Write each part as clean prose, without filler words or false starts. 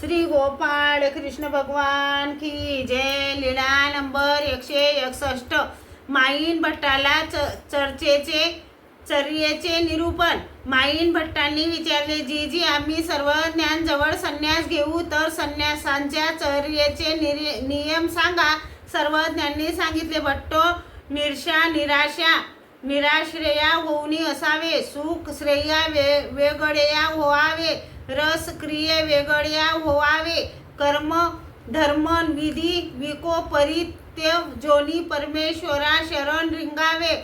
श्री गोपाळ कृष्ण भगवान की जय। लीळा नंबर 161। माईन भट्टाला चर्येचे निरूपण। माईन भट्टांनी विचारले, जीजी आम्ही सर्व ज्ञान जवळ संन्यास घेऊ तर संन्यासांच्या चर्येचे नियम सांगा। सर्वज्ञांनी सांगितले, भट्टो निराशा निराश्रया होऊनी असावे, सुख श्रेया वेगळ्या व्हावे, रस क्रिये वेगळ्या व्हावे, कर्म धर्म विधी विकोपरित्य जोनी परमेश्वरा शरण रिंगावे,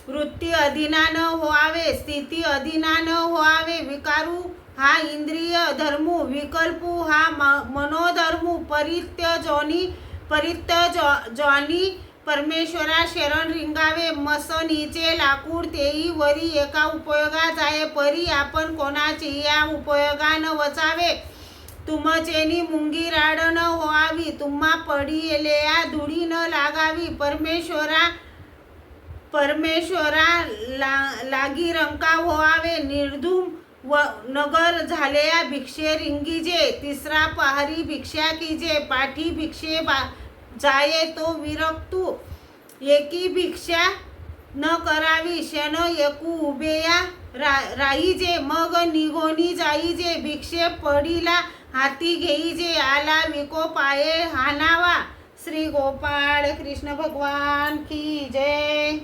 वृत्ती अधीना न व्हावे, स्थिती अधीना न व्हावे, विकारू हा इंद्रिय धर्मू, विकल्पू हा मनोधर्मू, परित्य जोनी परमेश्वरा शरण रिंगावे, मसनीचे लाकूड तेही वरी एका उपयोगा जाये, परी आपण कोणाचे या उपयोगा न वचावे, तुमचेनी मुंगी राड न व्हावी, तुम्हा पडिलेया धुळी न लागावी, परमेश्वरा लागी रंका व्हावे, निर्धूम व नगर झालेया भिक्षे रिंगीजे, तिसरा पहारी भिक्षा कीजे, पाठी भिक्षे जाये तो विरक्तू, एकी भिक्षा न करावी, क्षण एकू उभेया राहीजे, मग निघोनी जाईजे, भिक्षे पडीला हाती घेईजे, आला विकोपाये हानावा। श्री गोपाळ कृष्ण भगवान की जय।